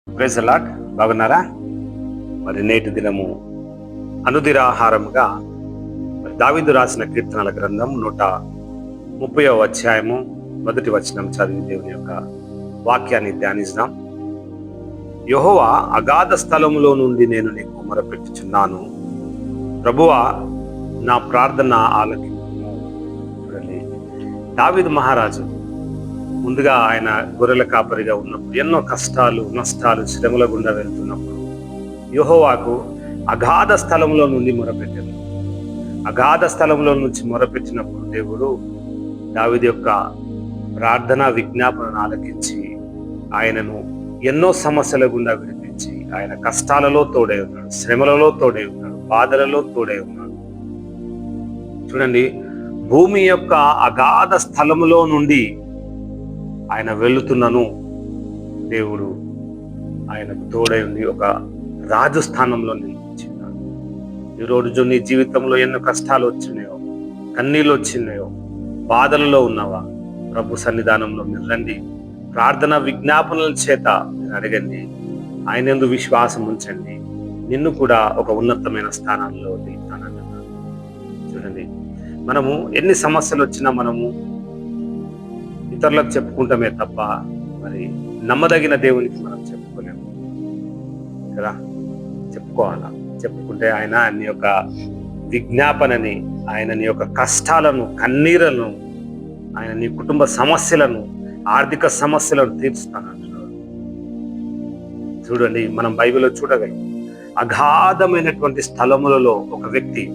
Praise the lord. బాగున్నారా? మరి నేటి దినము అనుదినాహారముగా దావీదు రాసిన కీర్తనల గ్రంథం 130వ అధ్యాయము 1వ వచనం చదివి దేవుని యొక్క వాక్యాన్ని ధ్యానిద్దాం. యెహోవా, అగాధ స్థలములో నుండి నేను నీకు మొరపెట్టుచున్నాను, ప్రభువా నా ప్రార్థన ఆలకించుము. చూడండి, దావీదు మహారాజు ముందుగా ఆయన గొర్రెల కాపరిగా ఉన్నప్పుడు ఎన్నో కష్టాలు, నష్టాలు, శ్రమల గుండా వెళ్తున్నప్పుడు యెహోవాకు అగాధ స్థలంలో నుండి మొరపెట్టారు. అగాధ స్థలంలో నుంచి మొరపెట్టినప్పుడు దేవుడు దావీదు యొక్క ప్రార్థన విజ్ఞాపనను ఆలకించి ఆయనను ఎన్నో సమస్యల గుండా విడిపించి ఆయన కష్టాలలో తోడై ఉన్నాడు, శ్రమలలో తోడై ఉన్నాడు, బాధలలో తోడై ఉన్నాడు. చూడండి, భూమి యొక్క అగాధ స్థలములో నుండి ఆయన వెళుతున్నను దేవుడు ఆయనకు తోడై ఉండి ఒక రాజు స్థానంలో నిలిపించినాడు. ఈరోజు నీ జీవితంలో ఎన్నో కష్టాలు వచ్చినాయో, కన్నీళ్ళు వచ్చినాయో, బాధలలో ఉన్నావా, ప్రభు సన్నిధానంలో మీరు రండి, ప్రార్థన విజ్ఞాపనల చేత మీరు అడగండి, ఆయన యందు విశ్వాసం ఉంచండి, నిన్ను కూడా ఒక ఉన్నతమైన స్థానంలో నిలుపుతానంటున్నాడు. చూడండి, మనము ఎన్ని సమస్యలు వచ్చినా మనము ఇతరులకు చెప్పుకుంటామే తప్ప మరి నమ్మదగిన దేవునికి మనం చెప్పుకోలేము కదా. చెప్పుకోవాలా, చెప్పుకుంటే ఆయన నీ యొక్క విజ్ఞాపనని, ఆయన నీ యొక్క కష్టాలను, కన్నీరులను, ఆయన నీ కుటుంబ సమస్యలను, ఆర్థిక సమస్యలను తీర్చుతానంటున్నాడు. చూడండి, మనం బైబిల్లో చూడగలం, అగాధమైనటువంటి స్థలములలో ఒక వ్యక్తి,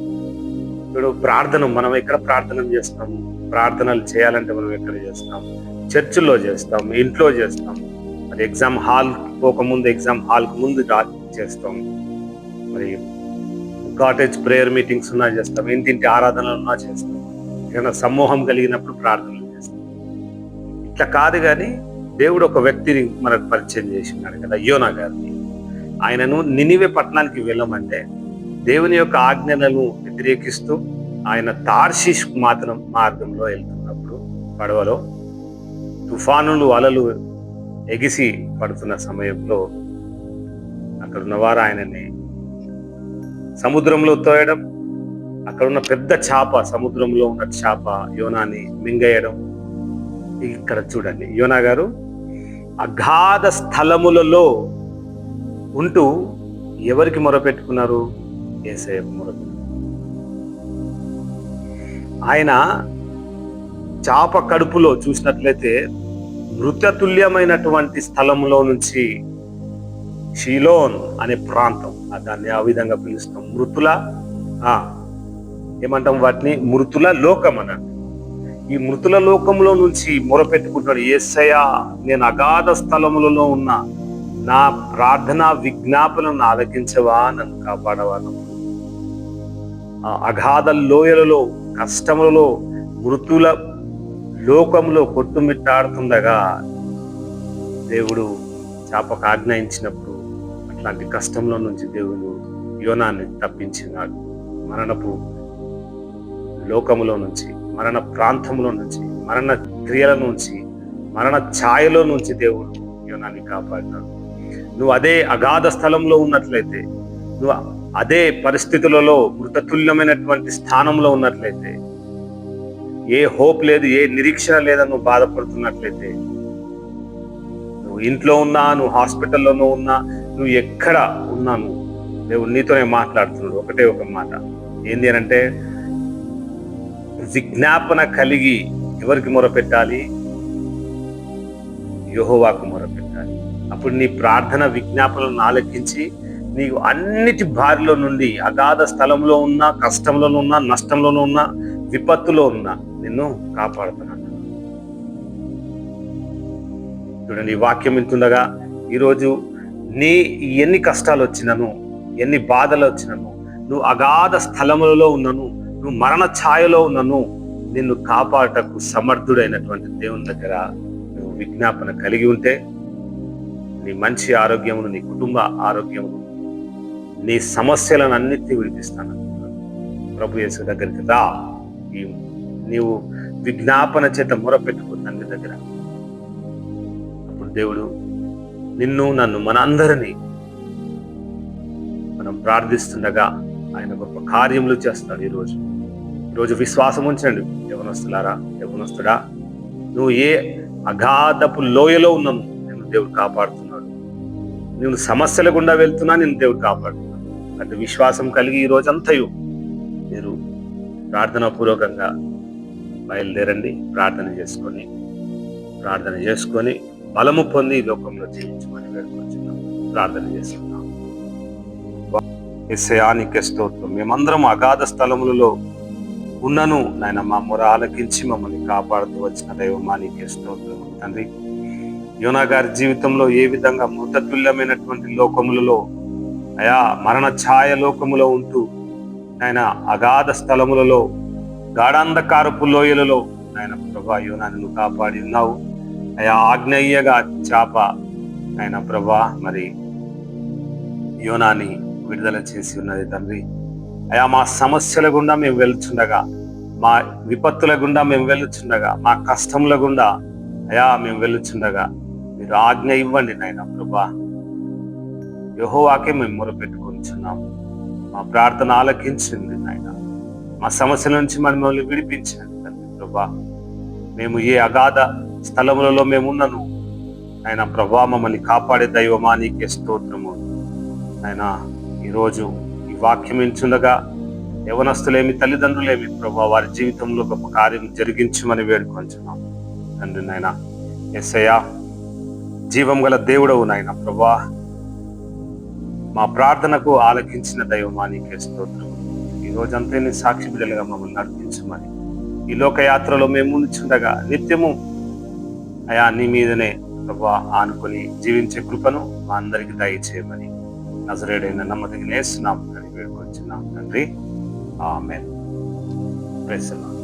ఇప్పుడు ప్రార్థన మనం ఎక్కడ ప్రార్థన చేస్తాము, ప్రార్థనలు చేయాలంటే మనం ఎక్కడ చేస్తాం? చర్చిల్లో చేస్తాం, ఇంట్లో చేస్తాం, మరి ఎగ్జామ్ హాల్ పోకముందు, ఎగ్జామ్ హాల్కి ముందు చేస్తాం, మరి కాటేజ్ ప్రేయర్ మీటింగ్స్ ఉన్నా చేస్తాం, ఇంటింటి ఆరాధనలు ఉన్నా చేస్తాం, ఏదైనా సమూహం కలిగినప్పుడు ప్రార్థనలు చేస్తాం. ఇట్లా కాదు కానీ దేవుడు ఒక వ్యక్తిని మనకు పరిచయం చేసినాడు కదా, యోనా గారిని. ఆయనను నినివే పట్టణానికి వెళ్ళమంటే దేవుని యొక్క ఆజ్ఞలను వ్యతిరేకిస్తూ ఆయన తార్షీష్ మాత్రం మార్గంలో వెళ్తున్నప్పుడు పడవలో తుఫానులు, అలలు ఎగిసి పడుతున్న సమయంలో అక్కడ ఉన్నవారు ఆయనని సముద్రంలో తోయడం, అక్కడ ఉన్న పెద్ద చేప, సముద్రంలో ఉన్న చేప యోనాని మింగేయడం. ఇక్కడ చూడండి, యోనా గారు అగాధ స్థలములలో ఉంటూ ఎవరికి మొరపెట్టుకున్నారు? యేసయ్యకు మొరపెట్టుకున్నారు. ఆయన చాప కడుపులో చూసినట్లయితే మృతతుల్యమైనటువంటి స్థలంలో నుంచి షీలోన్ అనే ప్రాంతం, దాన్ని ఆ విధంగా పిలుస్తాం, మృతుల ఏమంటాం వాటిని, మృతుల లోకం అన్నట్టు. ఈ మృతుల లోకంలో నుంచి మొరపెట్టుకుంటున్నాడు, యేసయ్యా నేను అగాధ స్థలములలో ఉన్న నా ప్రార్థన విజ్ఞాపనను ఆలకించవా, నన్ను కాపాడవాను. అగాధ లోయలలో, కష్టములలో, మృతుల లోకంలో కొట్టుమిట్టాడుతుండగా దేవుడు చాపకు ఆజ్ఞయించినప్పుడు అట్లాంటి కష్టంలో నుంచి దేవుడు యోనాన్ని తప్పించినాడు. మరణపు లోకములో నుంచి, మరణ ప్రాంతంలో నుంచి, మరణ క్రియల నుంచి, మరణ ఛాయలో నుంచి దేవుడు యోనాన్ని కాపాడినాడు. నువ్వు అదే అగాధ స్థలంలో ఉన్నట్లయితే, నువ్వు అదే పరిస్థితులలో మృతతుల్యమైనటువంటి స్థానంలో ఉన్నట్లయితే, ఏ హోప్ లేదు, ఏ నిరీక్షణ లేదని నువ్వు బాధపడుతున్నట్లయితే, నువ్వు ఇంట్లో ఉన్నా, నువ్వు హాస్పిటల్లోనూ ఉన్నా, నువ్వు ఎక్కడ ఉన్నాను, దేవుడు నీతోనే మాట్లాడుతున్నాడు. ఒకటే ఒక మాట ఏంది అంటే, విజ్ఞాపన కలిగి ఎవరికి మొరపెట్టాలి? యెహోవాకు మొరపెట్టాలి. అప్పుడు నీ ప్రార్థన విజ్ఞాపనలను ఆలకించి నీకు అన్నిటి బారిలో నుండి, అగాధ స్థలంలో ఉన్నా, కష్టంలోనూ ఉన్నా, నష్టంలోనూ ఉన్నా, విపత్తులో ఉన్నా నిన్ను కాపాడుతున్నాడు. చూడండి, ఈ వాక్యం వింటుండగా ఈరోజు నీ ఎన్ని కష్టాలు వచ్చినను, ఎన్ని బాధలు వచ్చినను, నువ్వు అగాధ స్థలములలో ఉన్నను, నువ్వు మరణ ఛాయలో ఉన్నను, నిన్ను కాపాడటకు సమర్థుడైనటువంటి దేవుని దగ్గర నువ్వు విజ్ఞాపన కలిగి ఉంటే నీ మంచి ఆరోగ్యమును, నీ కుటుంబ ఆరోగ్యమును, నీ సమస్యలను అన్నిటినీ విడిపిస్తాను. ప్రభు యేసు దగ్గరికి రా, నీవు విజ్ఞాపన చేత మొరపెట్టుకో తండ్రి దగ్గర. అప్పుడు దేవుడు నిన్ను నన్ను మన అందరినీ మనం ప్రార్థిస్తుండగా ఆయన గొప్ప కార్యములు చేస్తాడు. ఈరోజు విశ్వాసం ఉంచండి యవనస్తులారా, యవనస్తుడా, నువ్వు ఏ అగాధపు లోయలో ఉన్నావు నిన్ను దేవుడు కాపాడుతున్నాడు. నువ్వు సమస్యల గుండా వెళ్తున్నా నిన్ను దేవుడు కాపాడుతున్నాడు. అంటే విశ్వాసం కలిగి ఈ రోజంతయు మీరు ప్రార్థనా పూర్వకంగా బయలుదేరండి. ప్రార్థన చేసుకొని బలము పొంది ఈ లోకంలో జీవించమని వేడుకొచ్చున్నాం. ప్రార్థన చేసుకున్నాం. యేసయ్యా నీకే స్తోత్రం. మేమందరం అగాధ స్థలములలో ఉన్నను నాయన, మా మొర ఆలకించి మమ్మల్ని కాపాడుతూ వచ్చిన దైవమా నీకే స్తోత్రం తండ్రి. యోనా గారి జీవితంలో ఏ విధంగా మృతతుల్యమైనటువంటి లోకములలో అయా మరణ ఛాయ లోకములో ఉంటూ ఆయన అగాధ స్థలములలో గాఢాంధకారపు లోయలలో ఆయన ప్రభా యోనాని నువ్వు కాపాడి ఉన్నావు. అయా ఆగ్నేయగా చాప ఆయన ప్రభా మరి యోనాని విడుదల చేసి ఉన్నది తండ్రి. అయా మా సమస్యల గుండా మేము వెళ్తుండగా, మా విపత్తుల గుండా మేము వెళ్ళుచుండగా, మా కష్టముల గుండా అయా మేము వెళ్ళుచుండగా మీరు ఆజ్ఞ ఇవ్వండి నాయన ప్రభా. యెహోవాకే మేము మొరపెట్టుకొనిచున్నాం. మా ప్రార్థన ఆలకించండి నాయన. మా సమస్యల నుంచి మమ్మల్ని విడిపించండి తండ్రి ప్రభా. మేము ఏ అగాధ స్థలములలో మేము ఉన్నను ఆయన ప్రభా, మమ్మల్ని కాపాడే దైవమా నీకే స్తోత్రము. ఆయన ఈరోజు ఈ వాక్యం ఎంచుండగా యవనస్తులేమి తల్లిదండ్రులేమి ప్రభా వారి జీవితంలో గొప్ప కార్యం జరిగించమని వేడుకొంచున్నాం తండ్రి. నాయన యేసయ్యా జీవం గల దేవుడవు నాయన ప్రభా, మా ప్రార్థనకు ఆలకించిన దైవమా నీకే స్తోత్రం. ఈ రోజంతా నీ సాక్షి బిడ్డలుగా మమ్మల్ని నడిపించమని, ఈ లోకయాత్రలో మేము ఉంచుండగా నిత్యము అయా నీ మీదనే ప్రభా ఆనుకొని జీవించే కృపను మా అందరికి దయచేయమని నజరేయుడైన నమ్మదగిన యేసు నామమున వేడుకొంచున్నాం తండ్రి. ఆమేన్. Praise the lord.